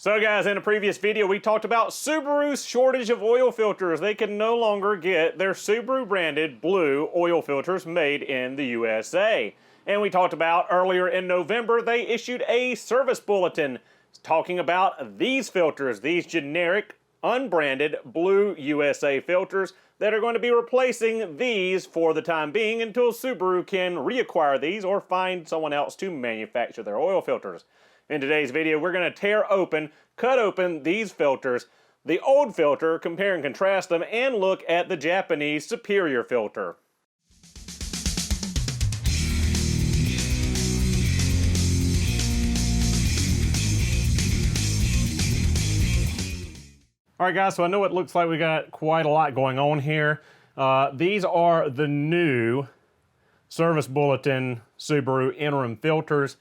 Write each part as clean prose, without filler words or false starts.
So guys, in a previous video we talked about Subaru's shortage of oil filters. They can no longer get their Subaru branded blue oil filters made in the USA. And we talked about earlier in November they issued a service bulletin talking about these filters, these generic unbranded blue USA filters that are going to be replacing these for the time being until Subaru can reacquire these or find someone else to manufacture their oil filters. In today's video, we're going to cut open these filters, the old filter, compare and contrast them, and look at the Japanese superior filter. Alright guys, so I know it looks like we got quite a lot going on here. These are the new service bulletin Subaru interim filters.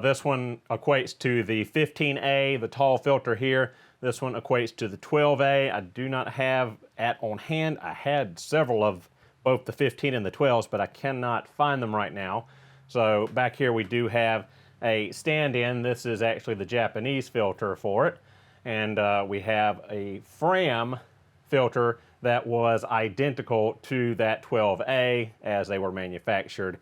This one equates to the 15A, the tall filter here. This one equates to the 12A. I do not have on hand. I had several of both the 15 and the 12s, but I cannot find them right now. So back here we do have a stand-in. This is actually the Japanese filter for it. And we have a Fram filter that was identical to that 12A as they were manufactured.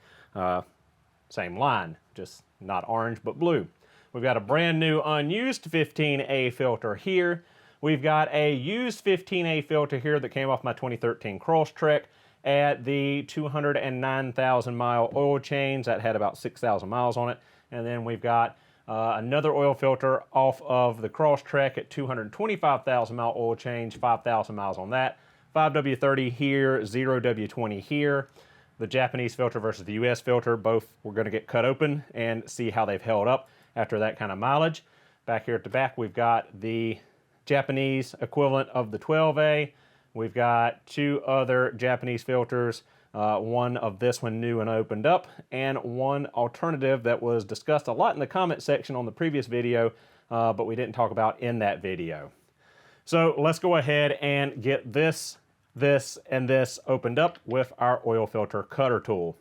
Same line, just not orange but blue. We've got a brand new unused 15A filter here. We've got a used 15A filter here that came off my 2013 Crosstrek at the 209,000 mile oil change. That had about 6,000 miles on it. And then we've got another oil filter off of the Crosstrek at 225,000 mile oil change, 5,000 miles on that. 5W30 here, 0W20 here. The Japanese filter versus the US filter, both we're going to get cut open and see how they've held up after that kind of mileage. Back here at the back, we've got the Japanese equivalent of the 12A. We've got two other Japanese filters, one of this one new and opened up, and one alternative that was discussed a lot in the comment section on the previous video, but we didn't talk about in that video. So let's go ahead and get this, and this opened up with our oil filter cutter tool.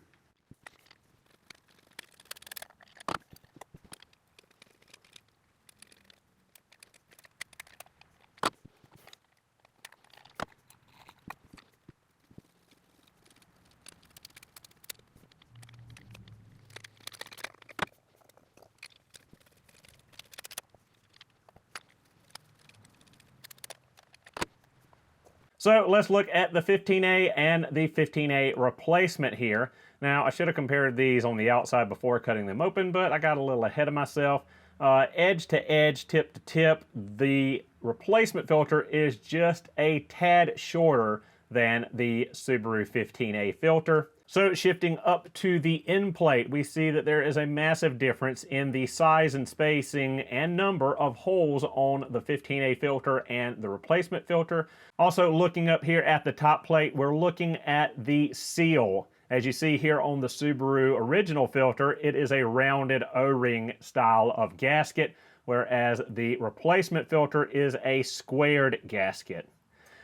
So let's look at the 15A and the 15A replacement here. Now I should have compared these on the outside before cutting them open, but I got a little ahead of myself. Edge to edge, tip to tip, the replacement filter is just a tad shorter than the Subaru 15A filter. So shifting up to the end plate, we see that there is a massive difference in the size and spacing and number of holes on the 15A filter and the replacement filter. Also looking up here at the top plate, we're looking at the seal. As you see here on the Subaru original filter, it is a rounded O-ring style of gasket, whereas the replacement filter is a squared gasket.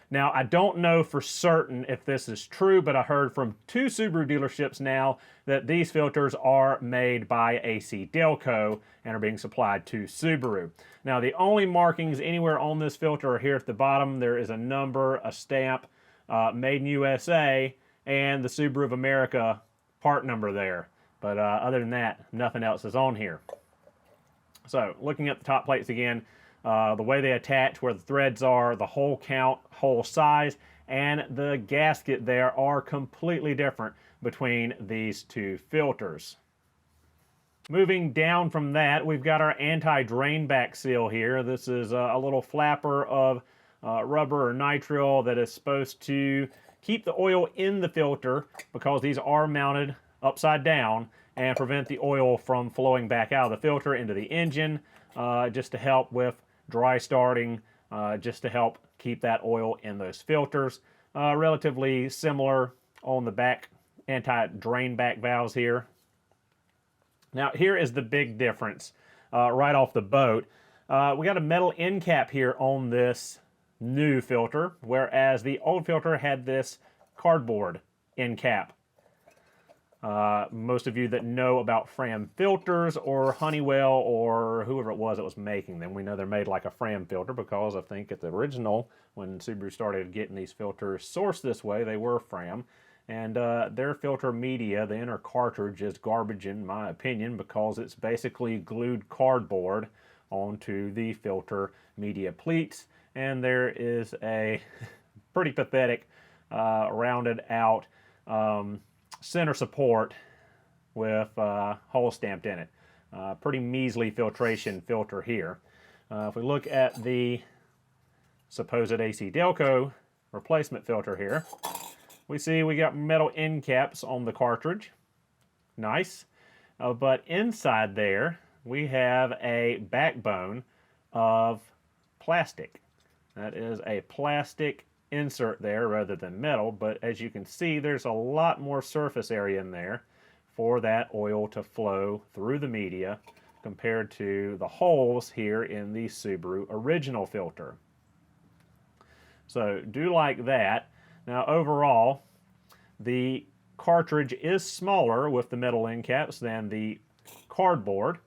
Now, I don't know for certain if this is true, but I heard from two Subaru dealerships now that these filters are made by AC Delco and are being supplied to Subaru. Now, the only markings anywhere on this filter are here at the bottom. There is a number, a stamp, made in USA, and the Subaru of America part number there. But other than that, nothing else is on here. So, looking at the top plates again, the way they attach, where the threads are, the hole count, hole size, and the gasket there are completely different between these two filters. Moving down from that, we've got our anti-drain back seal here. This is a little flapper of rubber or nitrile that is supposed to keep the oil in the filter because these are mounted upside down and prevent the oil from flowing back out of the filter into the engine, just to help with dry starting, just to help keep that oil in those filters. Relatively similar on the back anti-drain back valves here. Now here is the big difference right off the boat. We got a metal end cap here on this new filter, whereas the old filter had this cardboard end cap. Most of you that know about Fram filters or Honeywell or whoever it was that was making them, we know they're made like a Fram filter because I think at the original, when Subaru started getting these filters sourced this way, they were Fram. And their filter media, the inner cartridge, is garbage in my opinion because it's basically glued cardboard onto the filter media pleats. And there is a pretty pathetic rounded out center support with holes stamped in it. Pretty measly filtration filter here. If we look at the supposed AC Delco replacement filter here, we see we got metal end caps on the cartridge. Nice. But inside there, we have a backbone of plastic. That is a plastic insert there rather than metal, but as you can see, there's a lot more surface area in there for that oil to flow through the media compared to the holes here in the Subaru original filter. So do like that. Now overall, the cartridge is smaller with the metal end caps than the cardboard,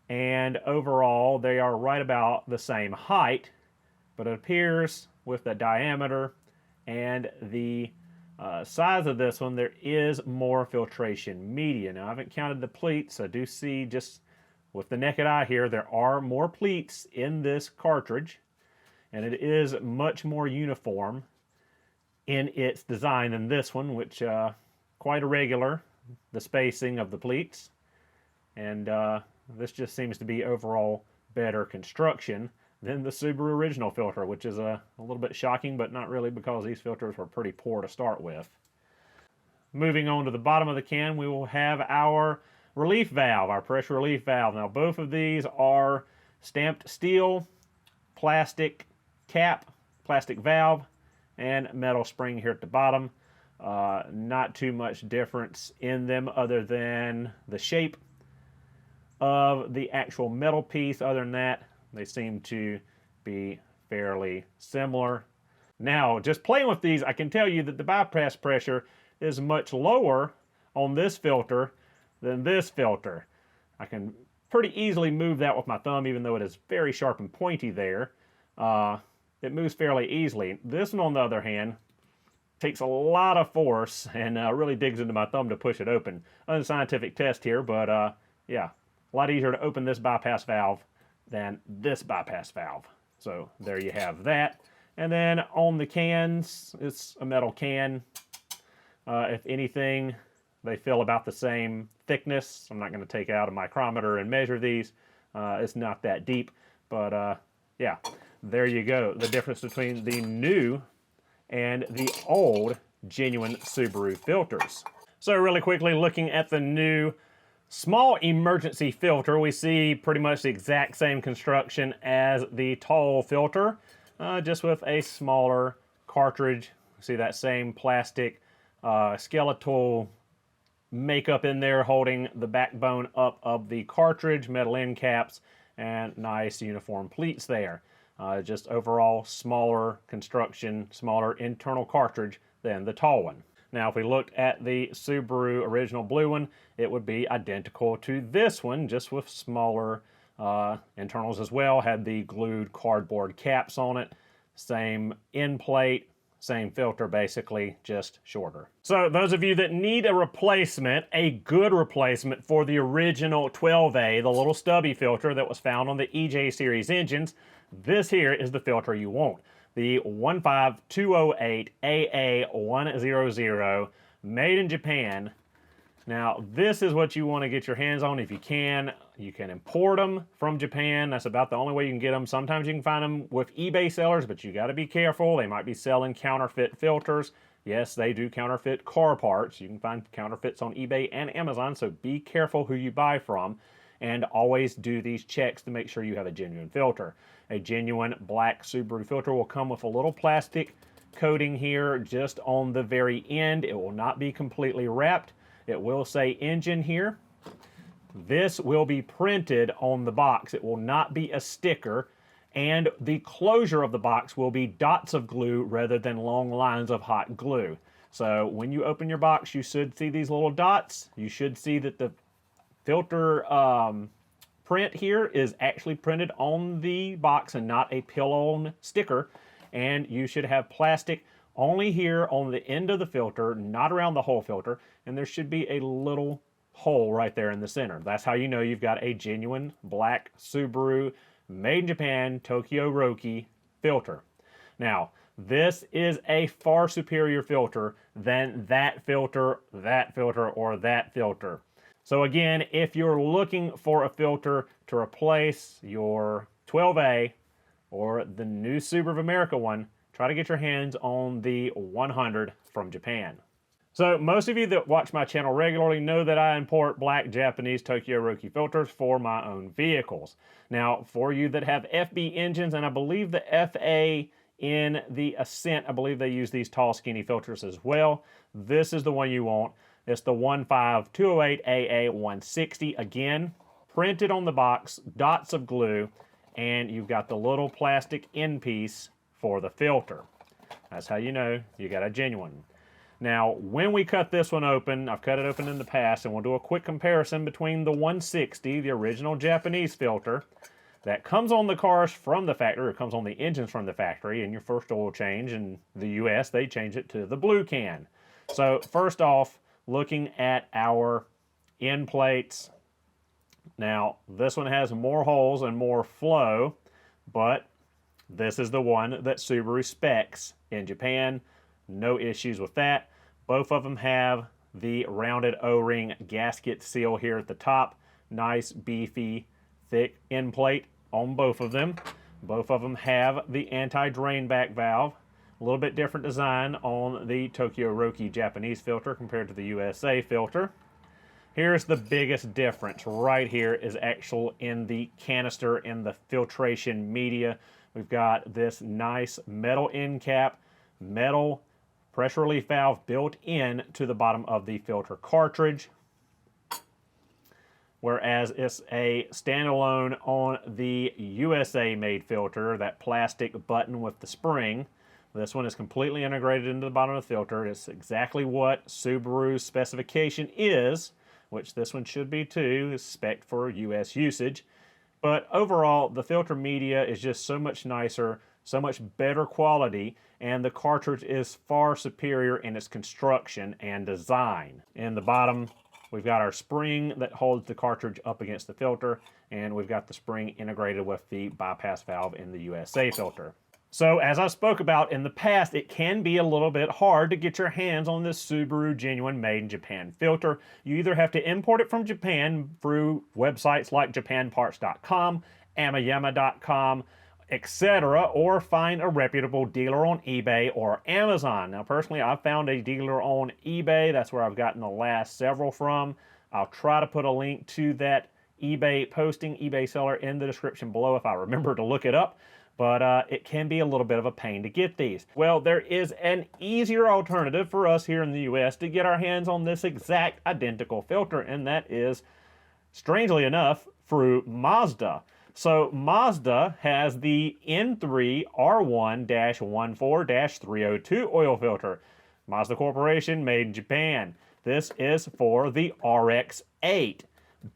and overall they are right about the same height, but it appears with the diameter and the size of this one, there is more filtration media. Now I haven't counted the pleats. I do see just with the naked eye here, there are more pleats in this cartridge, and it is much more uniform in its design than this one, which quite irregular, the spacing of the pleats, and this just seems to be overall better construction than the Subaru original filter, which is a little bit shocking, but not really because these filters were pretty poor to start with. Moving on to the bottom of the can, we will have our relief valve, our pressure relief valve. Now both of these are stamped steel, plastic cap, plastic valve, and metal spring here at the bottom. Not too much difference in them other than the shape of the actual metal piece. Other than that, they seem to be fairly similar. Now, just playing with these, I can tell you that the bypass pressure is much lower on this filter than this filter. I can pretty easily move that with my thumb, even though it is very sharp and pointy there. It moves fairly easily. This one, on the other hand, takes a lot of force and really digs into my thumb to push it open. Unscientific test here, but yeah, a lot easier to open this bypass valve than this bypass valve. So there you have that. And then on the cans, it's a metal can. If anything, they feel about the same thickness. I'm not going to take out a micrometer and measure these. It's not that deep, but yeah, there you go. The difference between the new and the old genuine Subaru filters. So really quickly, looking at the new small emergency filter, we see pretty much the exact same construction as the tall filter, just with a smaller cartridge. See that same plastic skeletal makeup in there holding the backbone up of the cartridge, metal end caps, and nice uniform pleats there. Just overall smaller construction, smaller internal cartridge than the tall one. Now, if we looked at the Subaru original blue one, it would be identical to this one, just with smaller internals as well. Had the glued cardboard caps on it, same end plate, same filter basically, just shorter. So those of you that need a replacement, a good replacement for the original 12A, the little stubby filter that was found on the EJ series engines, this here is the filter you want. The 15208AA100, made in Japan. Now, this is what you want to get your hands on if you can. You can import them from Japan. That's about the only way you can get them. Sometimes you can find them with eBay sellers, but you got to be careful. They might be selling counterfeit filters. Yes, they do counterfeit car parts. You can find counterfeits on eBay and Amazon, so be careful who you buy from. And always do these checks to make sure you have a genuine filter. A genuine black Subaru filter will come with a little plastic coating here just on the very end. It will not be completely wrapped. It will say engine here. This will be printed on the box. It will not be a sticker, and the closure of the box will be dots of glue rather than long lines of hot glue. So when you open your box, you should see these little dots. You should see that the filter print here is actually printed on the box and not a peel-on sticker. And you should have plastic only here on the end of the filter, not around the whole filter. And there should be a little hole right there in the center. That's how you know you've got a genuine black Subaru made in Japan Tokyo Roki filter. Now, this is a far superior filter than that filter, or that filter. So again, if you're looking for a filter to replace your 12A or the new Subaru of America one, try to get your hands on the 100 from Japan. So most of you that watch my channel regularly know that I import black Japanese Tokyo Roki filters for my own vehicles. Now, for you that have FB engines, and I believe the FA in the Ascent, I believe they use these tall, skinny filters as well. This is the one you want. It's the 15208AA160. Again, printed on the box, dots of glue, and you've got the little plastic end piece for the filter. That's how you know you got a genuine. Now, when we cut this one open, I've cut it open in the past, and we'll do a quick comparison between the 160, the original Japanese filter, that comes on the cars from the factory, or comes on the engines from the factory, and your first oil change in the US, they change it to the blue can. So, first off, looking at our end plates. Now, this one has more holes and more flow, but this is the one that Subaru specs in Japan. No issues with that. Both of them have the rounded O-ring gasket seal here at the top. Nice, beefy, thick end plate on both of them. Both of them have the anti-drain back valve. A little bit different design on the Tokyo Roki Japanese filter compared to the USA filter. Here's the biggest difference right here is actual in the canister and the filtration media. We've got this nice metal end cap, metal pressure relief valve built in to the bottom of the filter cartridge, whereas it's a standalone on the USA made filter, that plastic button with the spring. This one is completely integrated into the bottom of the filter. It's exactly what Subaru's specification is, which this one should be too, is spec for US usage. But overall, the filter media is just so much nicer, so much better quality, and the cartridge is far superior in its construction and design. In the bottom, we've got our spring that holds the cartridge up against the filter, and we've got the spring integrated with the bypass valve in the USA filter. So, as I spoke about in the past, it can be a little bit hard to get your hands on this Subaru genuine made in Japan filter. You either have to import it from Japan through websites like japanparts.com, amayama.com, etc., or find a reputable dealer on eBay or Amazon. Now, personally, I've found a dealer on eBay. That's where I've gotten the last several from. I'll try to put a link to that eBay posting, eBay seller, in the description below if I remember to look it up. But it can be a little bit of a pain to get these. Well, there is an easier alternative for us here in the US to get our hands on this exact identical filter, and that is, strangely enough, through Mazda. So Mazda has the N3R1-14-302 oil filter. Mazda Corporation, made in Japan. This is for the RX-8.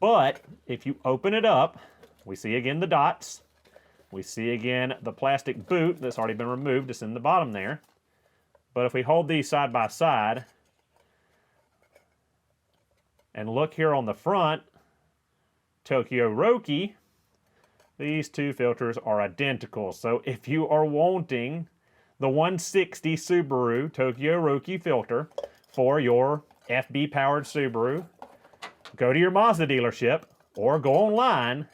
But if you open it up, we see again the dots. We see again the plastic boot that's already been removed. It's in the bottom there. But if we hold these side by side and look here on the front, Tokyo Roki, these two filters are identical. So if you are wanting the 160 Subaru Tokyo Roki filter for your FB powered Subaru, go to your Mazda dealership or go online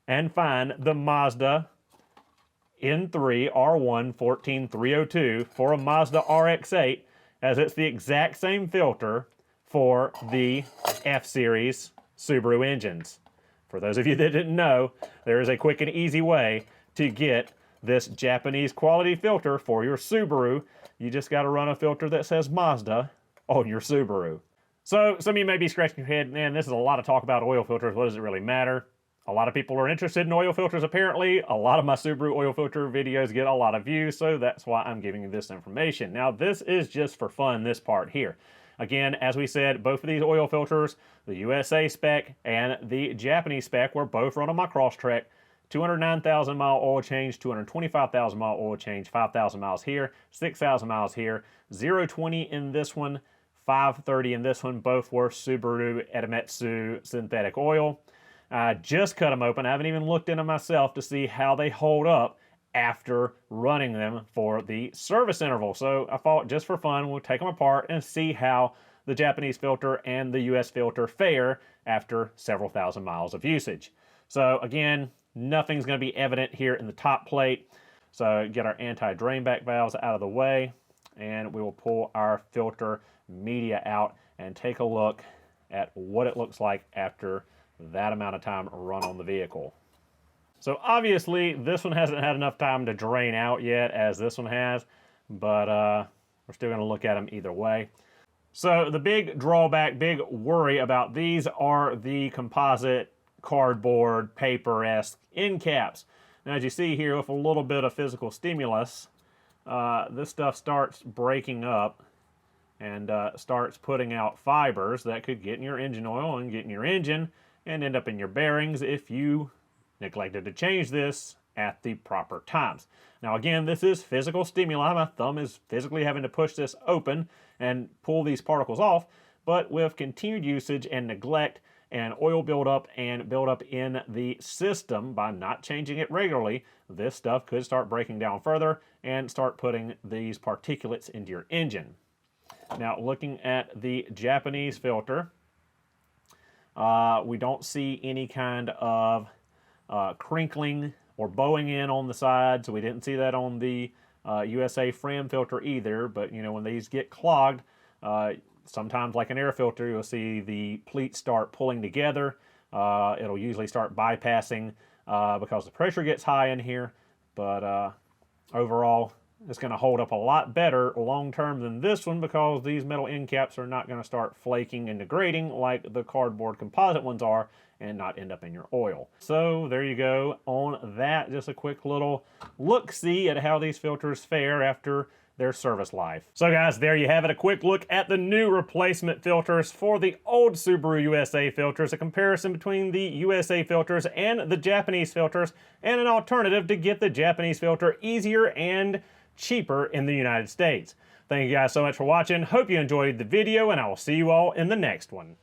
and find the Mazda N3R1-14-302 for a Mazda RX-8, as it's the exact same filter for the F-Series Subaru engines. For those of you that didn't know, there is a quick and easy way to get this Japanese quality filter for your Subaru. You just got to run a filter that says Mazda on your Subaru. So some of you may be scratching your head, man, this is a lot of talk about oil filters. What does it really matter? a lot of people are interested in oil filters apparently. A lot of my Subaru oil filter videos get a lot of views, so that's why I'm giving you this information. Now, this is just for fun, this part here. Again, as we said, both of these oil filters, the USA spec and the Japanese spec, were both run on my Crosstrek. 209,000 mile oil change, 225,000 mile oil change, 5,000 miles here, 6,000 miles here, 0-20 in this one, 530 in this one. Both were Subaru Edometsu synthetic oil. I just cut them open. I haven't even looked in them myself to see how they hold up after running them for the service interval. So I thought, just for fun, we'll take them apart and see how the Japanese filter and the US filter fare after several thousand miles of usage. So again, nothing's going to be evident here in the top plate. So get our anti-drain back valves out of the way, and we will pull our filter media out and take a look at what it looks like after that amount of time run on the vehicle. So obviously this one hasn't had enough time to drain out yet as this one has, but we're still going to look at them either way. So the big drawback, big worry about these are the composite cardboard paper-esque end caps. Now, as you see here, with a little bit of physical stimulus, this stuff starts breaking up and starts putting out fibers that could get in your engine oil and get in your engine and end up in your bearings if you neglected to change this at the proper times. Now again, this is physical stimuli. My thumb is physically having to push this open and pull these particles off, but with continued usage and neglect and oil buildup and buildup in the system by not changing it regularly, this stuff could start breaking down further and start putting these particulates into your engine. Now, looking at the Japanese filter, we don't see any kind of crinkling or bowing in on the side, so we didn't see that on the USA Fram filter either. But you know, when these get clogged, sometimes like an air filter, you'll see the pleats start pulling together. It'll usually start bypassing because the pressure gets high in here, but overall it's going to hold up a lot better long term than this one, because these metal end caps are not going to start flaking and degrading like the cardboard composite ones are and not end up in your oil. So there you go on that. Just a quick little look-see at how these filters fare after their service life. So guys, there you have it, a quick look at the new replacement filters for the old Subaru USA filters, a comparison between the USA filters and the Japanese filters, and an alternative to get the Japanese filter easier and cheaper in the United States. Thank you guys so much for watching. Hope you enjoyed the video, and I will see you all in the next one.